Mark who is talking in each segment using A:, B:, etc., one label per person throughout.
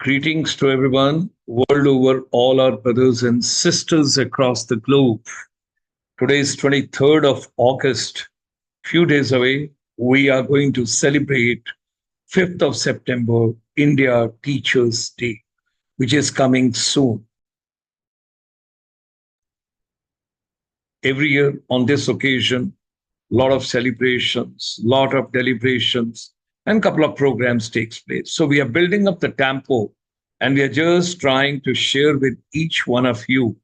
A: Greetings to everyone world over, all our brothers and sisters across the globe. Today is 23rd of August. Few days away, we are going to celebrate 5th of September, India Teachers' Day, which is coming soon. Every year on this occasion, lot of celebrations, lot of deliberations, and couple of programs takes place. So we are building up the tempo, and we are just trying to share with each one of you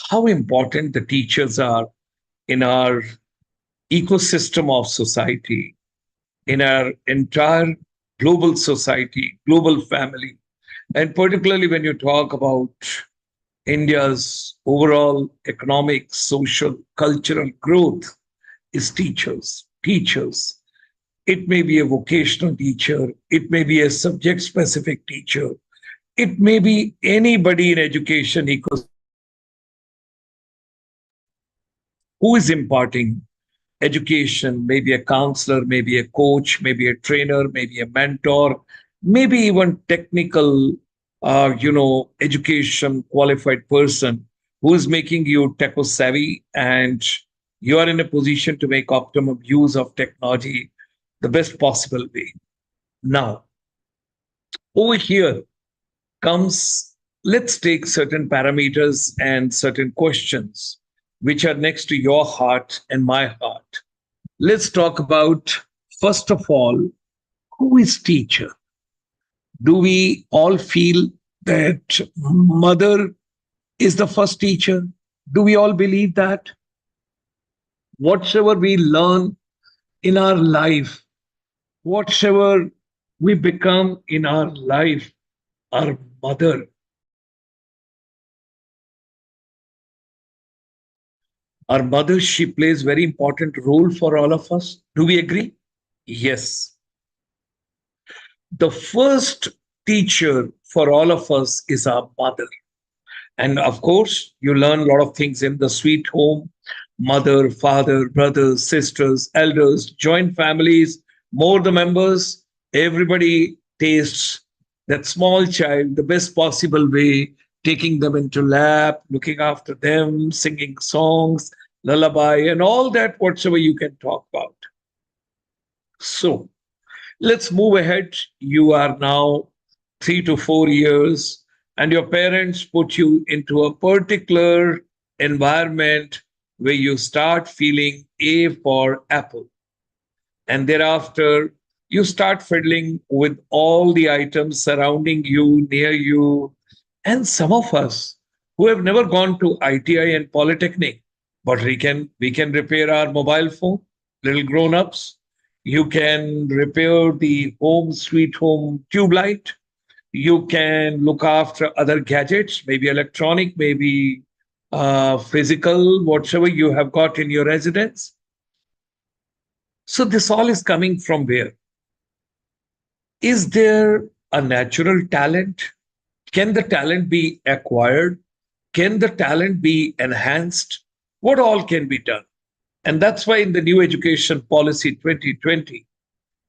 A: how important the teachers are in our ecosystem of society, in our entire global society, global family, and particularly when you talk about India's overall economic, social, cultural growth is teachers. Teachers. It may be a vocational teacher, it may be a subject specific teacher, it may be anybody in education who is imparting education, maybe a counselor, maybe a coach, maybe a trainer, maybe a mentor, maybe even technical, education qualified person who is making you tech savvy and you are in a position to make optimum use of technology the best possible way. Now, over here comes, let's take certain parameters and certain questions which are next to your heart and my heart. Let's talk about, first of all, who is teacher? Do we all feel that mother is the first teacher? Do we all believe that? Whatever we learn in our life, whatever we become in our life, our mother, she plays very important role for all of us. Do we agree? Yes. The first teacher for all of us is our mother. And of course, you learn a lot of things in the sweet home: mother, father, brothers, sisters, elders, joint families, more the members, everybody tastes that small child the best possible way, taking them into lap, looking after them, singing songs, lullaby, and all that, whatsoever you can talk about. So let's move ahead. You are now 3 to 4 years, and your parents put you into a particular environment where you start feeling A for apple. And thereafter, you start fiddling with all the items surrounding you, near you. And some of us who have never gone to ITI and Polytechnic, but we can repair our mobile phone, little grown-ups. You can repair the home sweet home tube light. You can look after other gadgets, maybe electronic, maybe physical, whatever you have got in your residence. So this all is coming from where? Is there a natural talent? Can the talent be acquired? Can the talent be enhanced? What all can be done? And that's why in the new education policy 2020,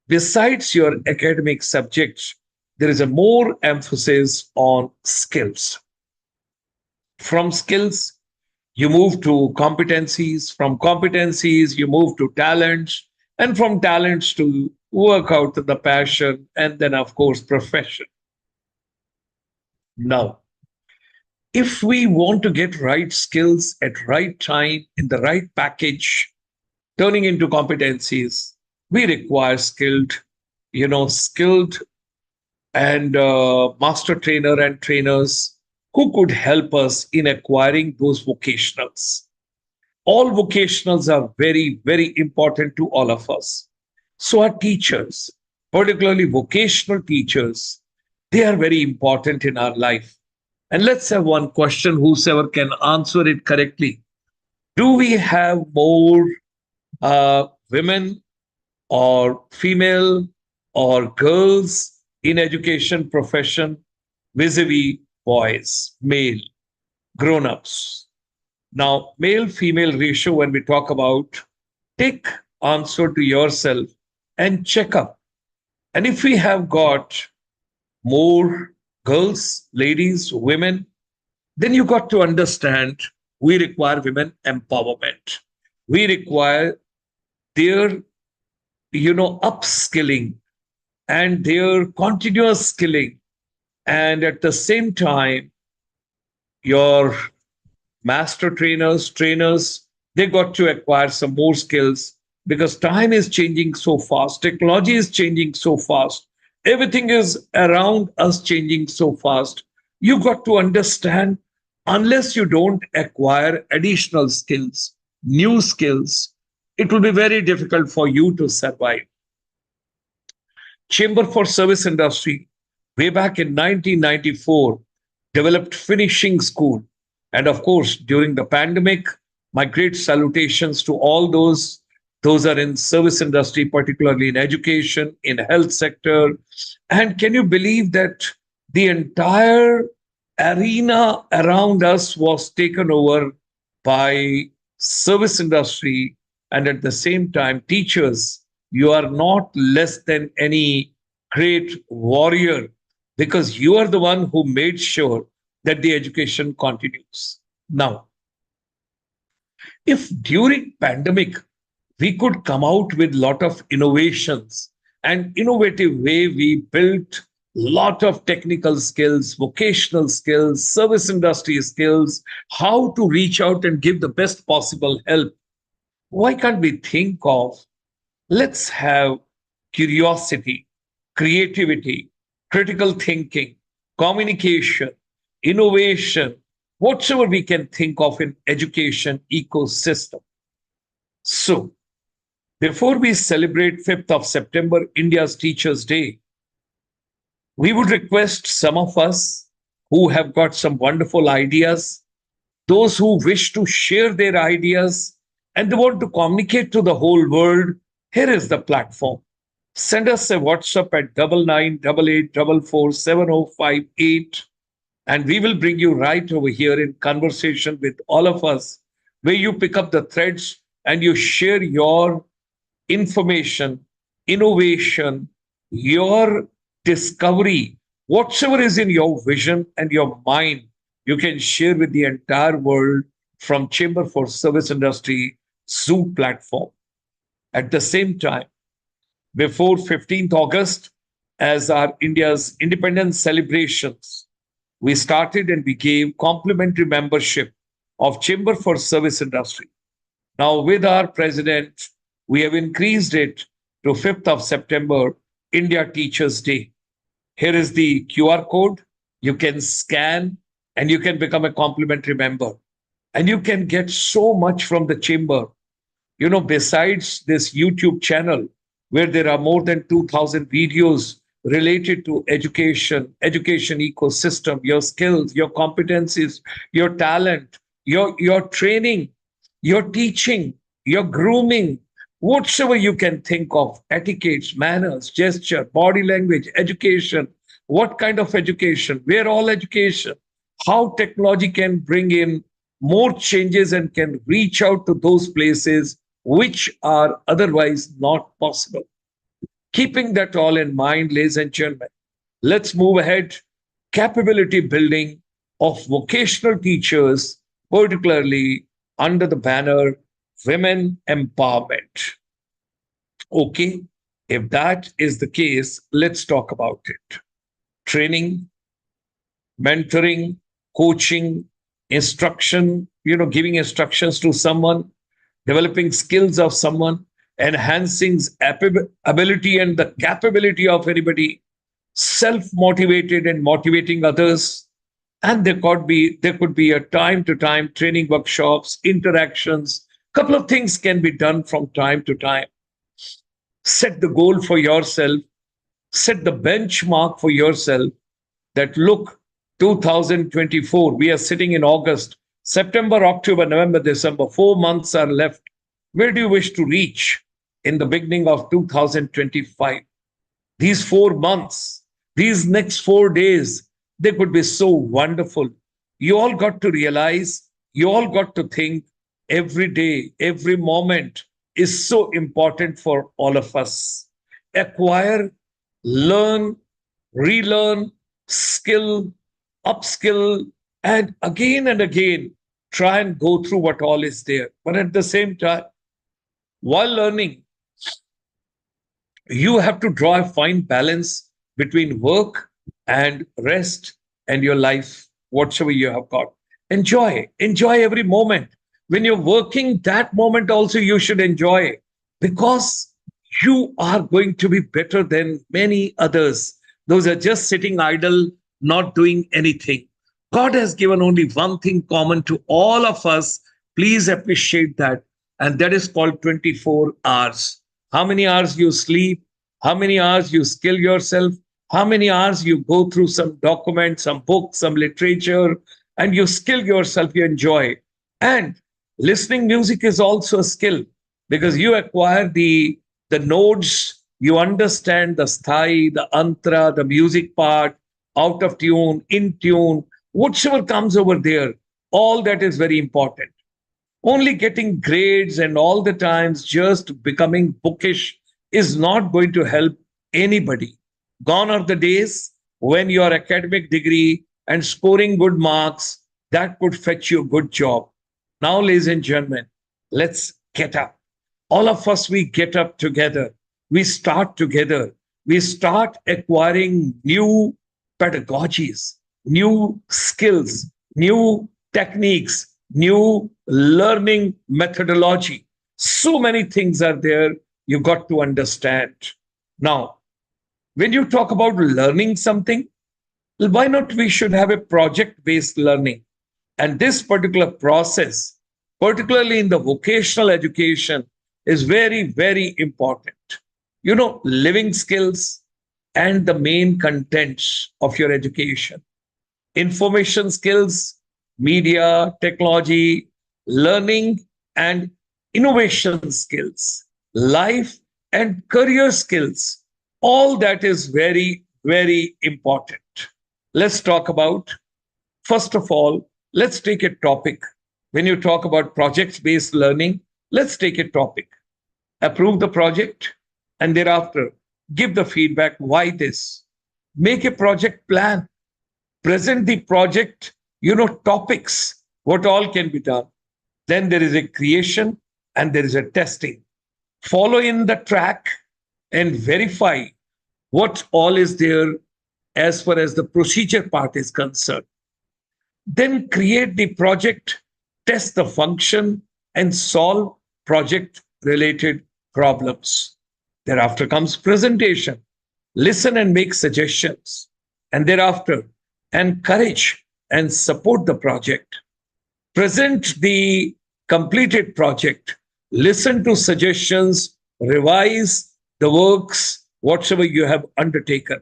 A: besides your academic subjects, there is a more emphasis on skills. From skills, you move to competencies. From competencies, you move to talents. And from talents to work out the passion. And then, of course, profession. Now, if we want to get right skills at right time in the right package, turning into competencies, we require skilled and master trainer and trainers who could help us in acquiring those vocationals. All vocationals are very, very important to all of us. So our teachers, particularly vocational teachers, they are very important in our life. And let's have one question, whosoever can answer it correctly. Do we have more women or female or girls in education profession vis-a-vis boys, male, grown-ups? Now, male-female ratio, when we talk about, take answer to yourself and check up. And if we have got more girls, ladies, women, then you got to understand we require women empowerment. We require their, upskilling and their continuous skilling. And at the same time, your master trainers, they got to acquire some more skills because time is changing so fast, technology is changing so fast, everything is around us changing so fast. You got to understand, unless you don't acquire additional skills, new skills, it will be very difficult for you to survive. Chamber for Service Industry, way back in 1994, developed finishing school. And of course, during the pandemic, my great salutations to all those are in service industry, particularly in education, in health sector. And can you believe that the entire arena around us was taken over by service industry, and at the same time teachers, you are not less than any great warrior because you are the one who made sure that the education continues. Now, if during pandemic we could come out with lot of innovations and innovative way, we built lot of technical skills, vocational skills, service industry skills, how to reach out and give the best possible help. Why can't we think of, let's have curiosity, creativity, critical thinking, communication, innovation, whatever we can think of in education ecosystem. So before we celebrate 5th of September, India's Teachers' Day, we would request some of us who have got some wonderful ideas, those who wish to share their ideas and they want to communicate to the whole world, here is the platform. Send us a WhatsApp at 9988447058 and we will bring you right over here in conversation with all of us, where you pick up the threads and you share your information, innovation, your discovery, whatever is in your vision and your mind, you can share with the entire world from Chamber for Service Industry Zoom platform. At the same time, before 15th August, as our India's independence celebrations, we started and we gave complimentary membership of Chamber for Service Industry. Now, with our president, we have increased it to 5th of September, India Teachers' Day. Here is the QR code. You can scan and you can become a complimentary member. And you can get so much from the chamber. Besides this YouTube channel, where there are more than 2,000 videos related to education ecosystem, your skills, your competencies, your talent, your training, your teaching, your grooming, whatsoever you can think of, etiquettes, manners, gesture, body language, education, what kind of education, where all education, how technology can bring in more changes and can reach out to those places which are otherwise not possible. Keeping that all in mind, ladies and gentlemen, let's move ahead. Capability building of vocational teachers, particularly under the banner Women Empowerment. Okay, if that is the case, let's talk about it. Training, mentoring, coaching, instruction, giving instructions to someone, developing skills of someone, enhancing ability and the capability of anybody, self-motivated and motivating others. And there could be a time to time training workshops, interactions. Couple of things can be done from time to time. Set the goal for yourself, set the benchmark for yourself that look, 2024, we are sitting in August, September, October, November, December, 4 months are left. Where do you wish to reach in the beginning of 2025? These 4 months, these next 4 days, they could be so wonderful. You all got to realize, you all got to think every day, every moment is so important for all of us. Acquire, learn, relearn, skill, upskill, and again, try and go through what all is there. But at the same time, while learning, you have to draw a fine balance between work and rest and your life, whatever you have got. Enjoy every moment. When you're working, that moment also you should enjoy, because you are going to be better than many others. Those are just sitting idle, not doing anything. God has given only one thing common to all of us. Please appreciate that. And that is called 24 hours. How many hours you sleep, how many hours you skill yourself, how many hours you go through some document, some book, some literature, and you skill yourself, you enjoy. And listening music is also a skill, because you acquire the nodes, you understand the sthai, the antra, the music part, out of tune, in tune, whatever comes over there, all that is very important. Only getting grades and all the times just becoming bookish is not going to help anybody. Gone are the days when your academic degree and scoring good marks that could fetch you a good job. Now, ladies and gentlemen, let's get up. All of us, we get up together. We start together. We start acquiring new pedagogies, new skills, new techniques, new learning methodology. So many things are there you got to understand. Now, when you talk about learning something, why not we should have a project based learning? And this particular process, particularly in the vocational education, is very, very important. You know, living skills and the main contents of your education, information skills, media, technology, learning and innovation skills, life and career skills. All that is very, very important. Let's talk about, first of all, let's take a topic. When you talk about project based learning, let's take a topic. Approve the project, and thereafter give the feedback why this. Make a project plan, present the project, topics, what all can be done. Then there is a creation and there is a testing. Follow in the track and verify what all is there as far as the procedure part is concerned. Then create the project, test the function, and solve project related problems. Thereafter comes presentation. Listen and make suggestions. And thereafter, encourage and support the project. Present the completed project. Listen to suggestions. Revise the works, whatever you have undertaken.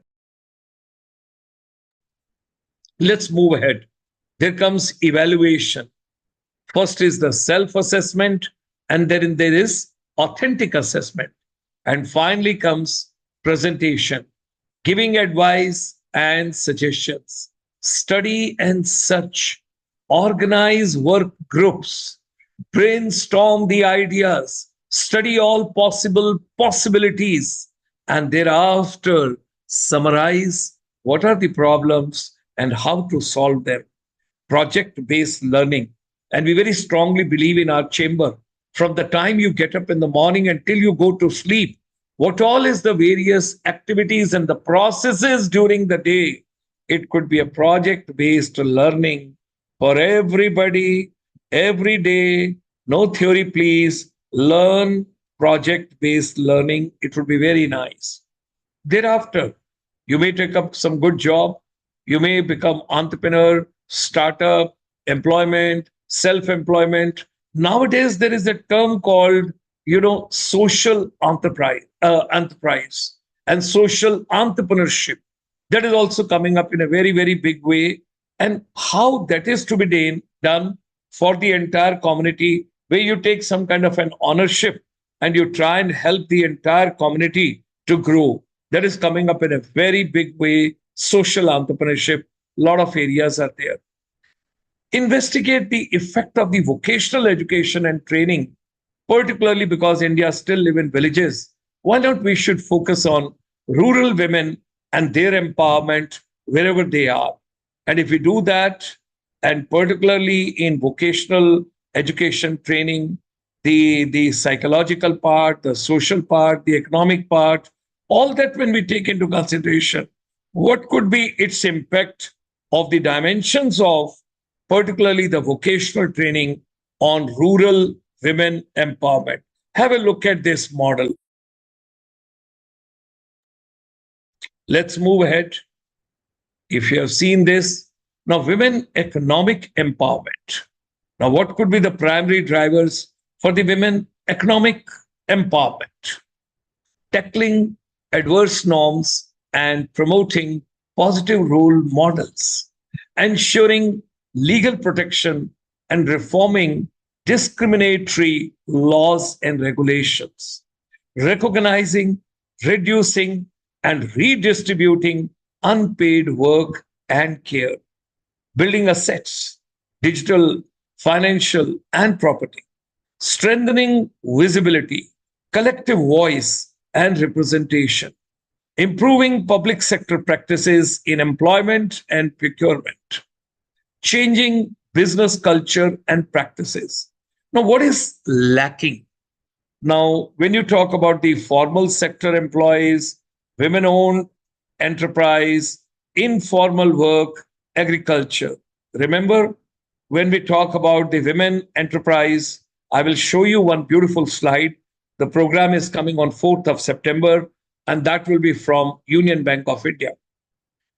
A: Let's move ahead. There comes evaluation. First is the self assessment, and then there is authentic assessment. And finally comes presentation, giving advice and suggestions, study and search, organize work groups, brainstorm the ideas, study all possible possibilities, and thereafter summarize what are the problems and how to solve them. Project based learning. And we very strongly believe in our chamber, from the time you get up in the morning until you go to sleep, what all is the various activities and the processes during the day. It could be a project based learning for everybody, every day. No theory, please. Learn project based learning. It would be very nice. Thereafter, you may take up some good job. You may become entrepreneur, startup, employment, self-employment. Nowadays, there is a term called, social enterprise and social entrepreneurship. That is also coming up in a very, very big way. And how that is to be done for the entire community, where you take some kind of an ownership and you try and help the entire community to grow. That is coming up in a very big way. Social entrepreneurship, a lot of areas are there. Investigate the effect of the vocational education and training, particularly because India still live in villages. Why not we should focus on rural women and their empowerment wherever they are. And if we do that, and particularly in vocational education training, the psychological part, the social part, the economic part, all that when we take into consideration, what could be its impact of the dimensions of particularly the vocational training on rural women empowerment. Have a look at this model. Let's move ahead. If you have seen this, now women economic empowerment. Now, what could be the primary drivers for the women economic empowerment? Tackling adverse norms and promoting positive role models, ensuring legal protection and reforming discriminatory laws and regulations, recognizing, reducing, and redistributing unpaid work and care, building assets, digital, financial, and property, strengthening visibility, collective voice, and representation, improving public sector practices in employment and procurement, changing business culture and practices. Now, what is lacking? Now, when you talk about the formal sector employees, women owned enterprise, informal work, agriculture. Remember, when we talk about the women enterprise, I will show you one beautiful slide. The program is coming on 4th of September, and that will be from Union Bank of India.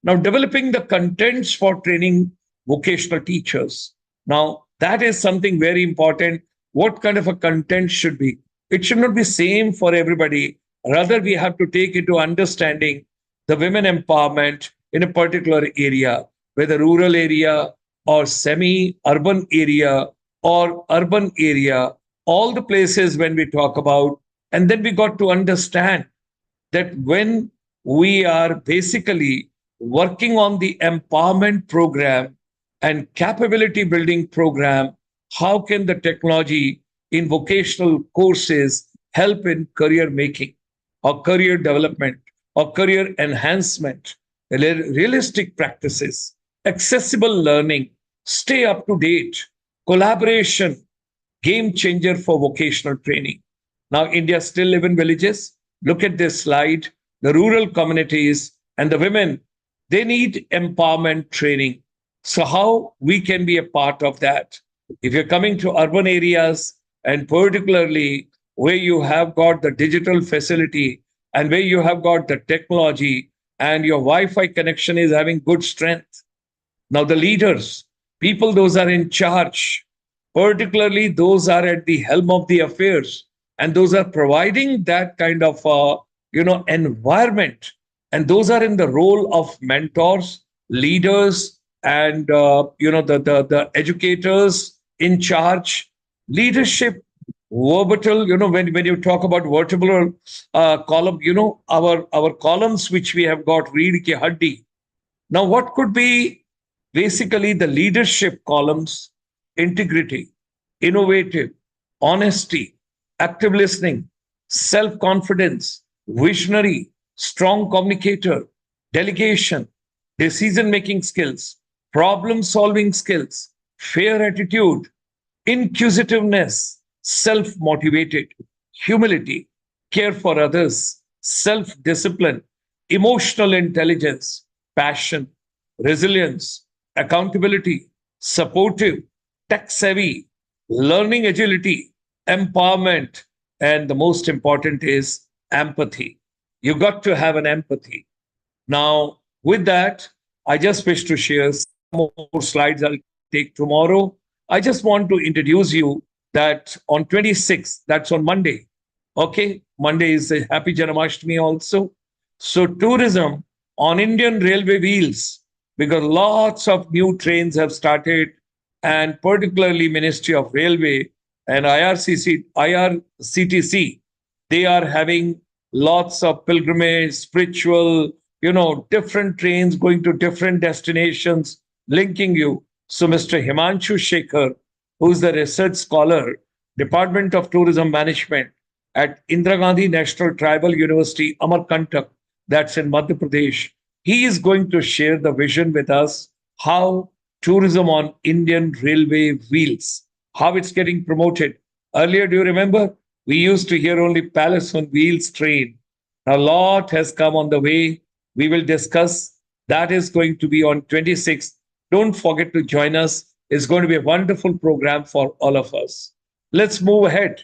A: Now, developing the contents for training vocational teachers. Now, that is something very important. What kind of a content should be? It should not be same for everybody. Rather, we have to take into understanding the women empowerment in a particular area, whether rural area or semi-urban area or urban area, all the places when we talk about, and then we got to understand that when we are basically working on the empowerment program and capability building program, how can the technology in vocational courses help in career making or career development or career enhancement, realistic practices, accessible learning, stay up to date, collaboration, game changer for vocational training. Now, India still live in villages. Look at this slide. The rural communities and the women, they need empowerment training. So how we can be a part of that? If you're coming to urban areas and particularly where you have got the digital facility and where you have got the technology and your Wi-Fi connection is having good strength. Now the leaders, people those are in charge, particularly those are at the helm of the affairs, and those are providing that kind of environment, and those are in the role of mentors, leaders, and the educators in charge, leadership, vertebral. When you talk about vertebral column, our columns which we have got read ki haddi. Now, what could be basically the leadership columns? Integrity, innovative, honesty, active listening, self confidence, visionary, strong communicator, delegation, decision making skills, problem solving skills, fair attitude, inquisitiveness, self motivated, humility, care for others, self discipline, emotional intelligence, passion, resilience, accountability, supportive, tech savvy, learning agility, empowerment, and the most important is empathy. You got to have an empathy. Now, with that, I just wish to share some more slides I'll take tomorrow. I just want to introduce you that on 26th, that's on Monday. Okay, Monday is a happy Janmashtami also. So tourism on Indian railway wheels, because lots of new trains have started, and particularly Ministry of Railway and IRCTC, they are having lots of pilgrimage, spiritual, different trains going to different destinations, linking you. So Mr. Himanshu Shekhar, who's the research scholar, Department of Tourism Management at Indira Gandhi National Tribal University, Amarkantak, that's in Madhya Pradesh. He is going to share the vision with us how tourism on Indian railway wheels, how it's getting promoted. Earlier, do you remember? We used to hear only Palace on Wheels train. A lot has come on the way. We will discuss. That is going to be on 26th. Don't forget to join us. It's going to be a wonderful program for all of us. Let's move ahead.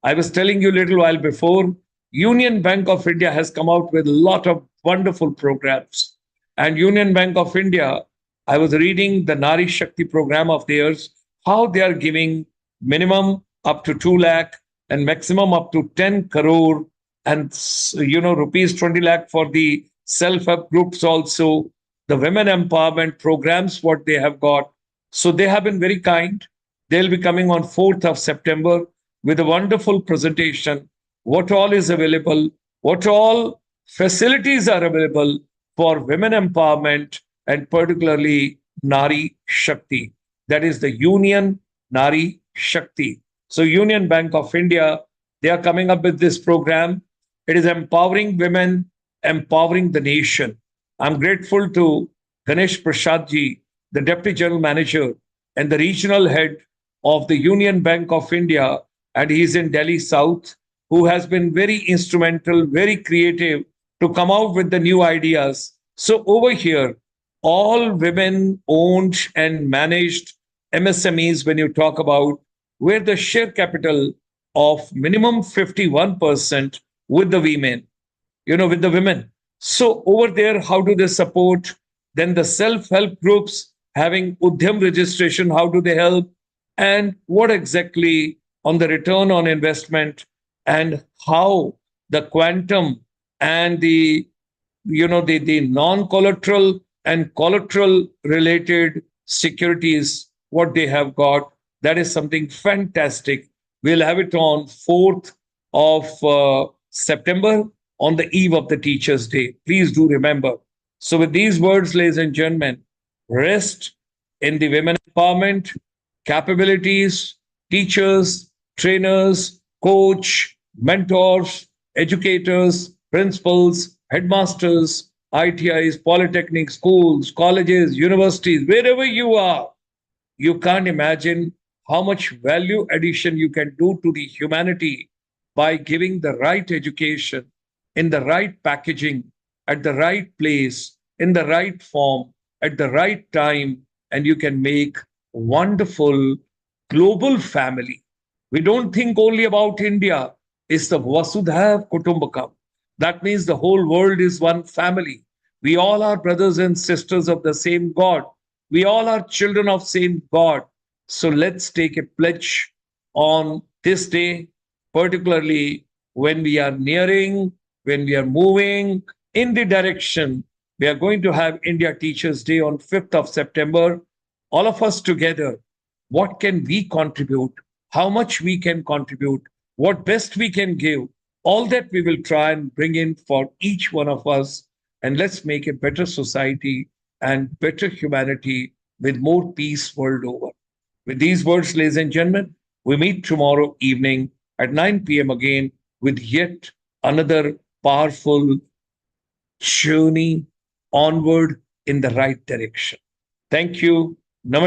A: I was telling you a little while before, Union Bank of India has come out with a lot of wonderful programs. And Union Bank of India, I was reading the Nari Shakti program of theirs, how they are giving minimum up to 2 lakh and maximum up to 10 crore and rupees 20 lakh for the self-help groups also, the women empowerment programs, what they have got. So they have been very kind. They'll be coming on 4th of September with a wonderful presentation, what all is available, what all facilities are available for women empowerment and particularly Nari Shakti. That is the Union Nari Shakti. So Union Bank of India, they are coming up with this program. It is empowering women, empowering the nation. I'm grateful to Ganesh Prasad ji, the Deputy General Manager and the regional head of the Union Bank of India, and he's in Delhi South, who has been very instrumental, very creative to come out with the new ideas. So over here, all women owned and managed MSMEs, when you talk about where the share capital of minimum 51% with the women, with the women. So over there, how do they support? Then the self-help groups having Udhyam registration, how do they help? And what exactly on the return on investment and how the quantum and the non-collateral and collateral related securities, what they have got, that is something fantastic. We'll have it on 4th of September on the eve of the Teachers' Day. Please do remember. So with these words, ladies and gentlemen, rest in the women empowerment, capabilities, teachers, trainers, coach, mentors, educators, principals, headmasters, ITIs, polytechnic schools, colleges, universities, wherever you are, you can't imagine how much value addition you can do to the humanity by giving the right education in the right packaging, at the right place, in the right form, at the right time, and you can make wonderful global family. We don't think only about India. It's the Vasudha Kutumbakam. That means the whole world is one family. We all are brothers and sisters of the same God. We all are children of same God. So let's take a pledge on this day, particularly when we are nearing, when we are moving in the direction. We are going to have India Teachers' Day on 5th of September. All of us together, what can we contribute? How much we can contribute? What best we can give? All that we will try and bring in for each one of us. And let's make a better society and better humanity with more peace world over. With these words, ladies and gentlemen, we meet tomorrow evening at 9 p.m. again with yet another powerful journey onward in the right direction. Thank you.